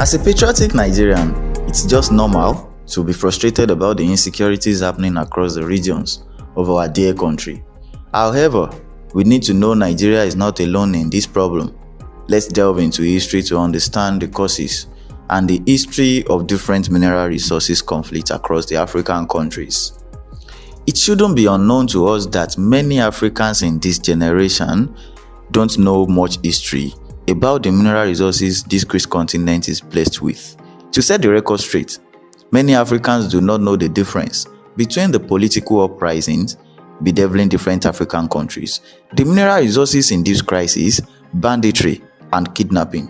As a patriotic Nigerian, it's just normal to be frustrated about the insecurities happening across the regions of our dear country. However, we need to know Nigeria is not alone in this problem. Let's delve into history to understand the causes and the history of different mineral resources conflicts across the African countries. It shouldn't be unknown to us that many Africans in this generation don't know much history about the mineral resources this great continent is blessed with. To set the record straight, many Africans do not know the difference between the political uprisings bedeviling different African countries, the mineral resources in this crisis, banditry, and kidnapping.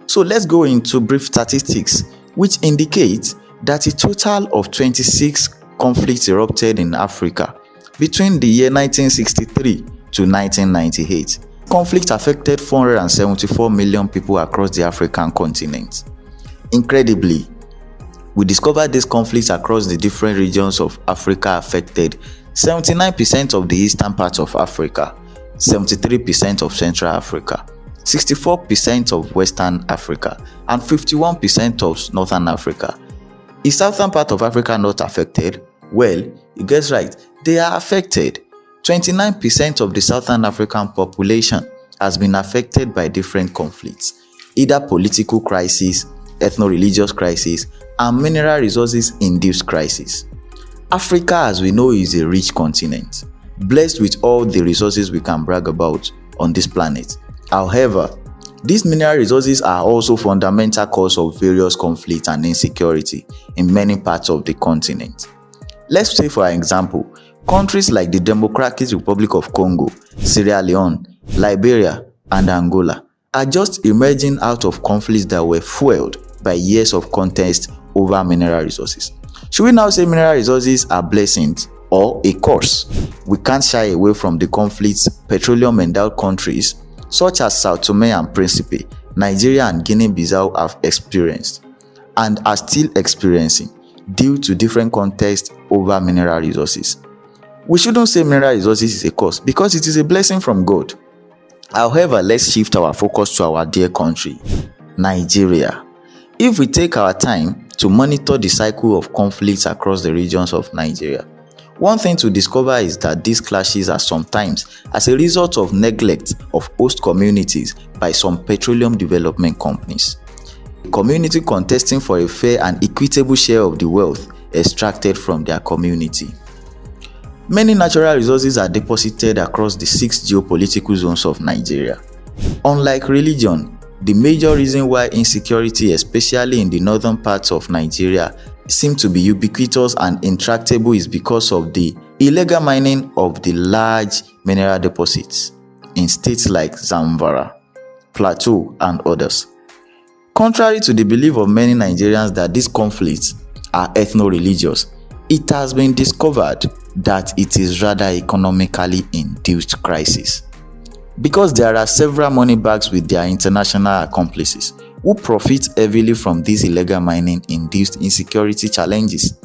So let's go into brief statistics which indicate that a total of 26 conflicts erupted in Africa between the year 1963 to 1998. Conflict affected 474 million people across the African continent. Incredibly, we discovered these conflicts across the different regions of Africa affected 79% of the eastern part of Africa, 73% of Central Africa, 64% of Western Africa, and 51% of Northern Africa. Is southern part of Africa not affected? Well, you guess right, they are affected. 29% of the Southern African population has been affected by different conflicts, either political crisis, ethno-religious crisis, and mineral resources-induced crisis. Africa, as we know, is a rich continent, blessed with all the resources we can brag about on this planet. However, these mineral resources are also fundamental cause of various conflicts and insecurity in many parts of the continent. Let's say, for example, countries like the Democratic Republic of Congo, Sierra Leone, Liberia, and Angola are just emerging out of conflicts that were fueled by years of contest over mineral resources. Should we now say mineral resources are blessings or a curse? We can't shy away from the conflicts petroleum-endowed countries such as Sao Tome and Principe, Nigeria and Guinea-Bissau have experienced and are still experiencing due to different contests over mineral resources. We shouldn't say mineral resources is a curse because it is a blessing from God. However, let's shift our focus to our dear country, Nigeria. If we take our time to monitor the cycle of conflicts across the regions of Nigeria, one thing to discover is that these clashes are sometimes as a result of neglect of host communities by some petroleum development companies. The community contesting for a fair and equitable share of the wealth extracted from their community. Many natural resources are deposited across the 6 geopolitical zones of Nigeria. Unlike religion, the major reason why insecurity, especially in the northern parts of Nigeria, seem to be ubiquitous and intractable is because of the illegal mining of the large mineral deposits in states like Zamfara, Plateau, and others. Contrary to the belief of many Nigerians that these conflicts are ethno-religious, it has been discovered that it is rather economically induced crisis. Because there are several money bags with their international accomplices who profit heavily from these illegal mining-induced insecurity challenges.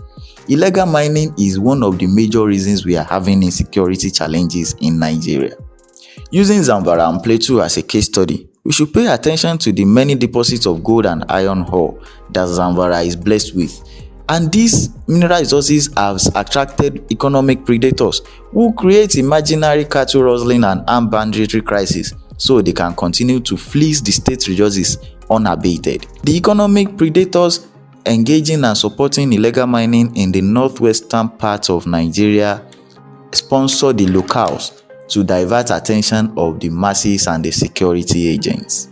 Illegal mining is one of the major reasons we are having insecurity challenges in Nigeria. Using Zamfara and Plateau as a case study, we should pay attention to the many deposits of gold and iron ore that Zamfara is blessed with. And these mineral resources have attracted economic predators who create imaginary cattle rustling and armed banditry crisis so they can continue to fleece the state resources unabated. The economic predators engaging and supporting illegal mining in the northwestern part of Nigeria sponsor the locals to divert attention of the masses and the security agents.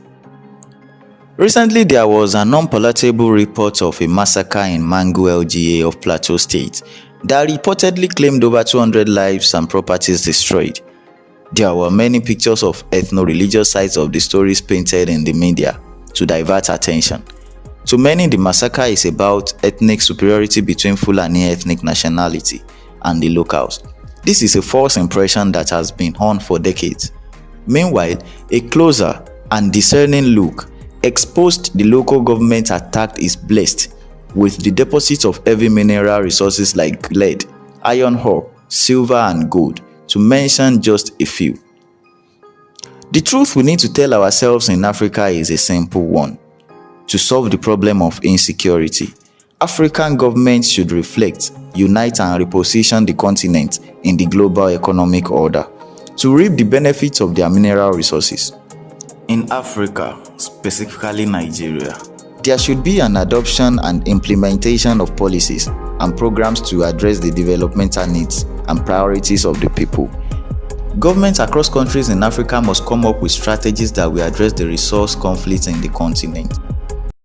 Recently, there was an unpalatable report of a massacre in Mangu LGA of Plateau State that reportedly claimed over 200 lives and properties destroyed. There were many pictures of ethno-religious sides of the stories painted in the media to divert attention. To many, the massacre is about ethnic superiority between Fulani ethnic nationality and the locals. This is a false impression that has been on for decades. Meanwhile, a closer and discerning look exposed the local government attack is blessed with the deposits of heavy mineral resources like lead, iron ore, silver and gold, to mention just a few. The truth we need to tell ourselves in Africa is a simple one. to solve the problem of insecurity. African governments should reflect, unite and reposition the continent in the global economic order to reap the benefits of their mineral resources. In Africa, specifically Nigeria, there should be an adoption and implementation of policies and programs to address the developmental needs and priorities of the people. Governments across countries in Africa must come up with strategies that will address the resource conflicts in the continent.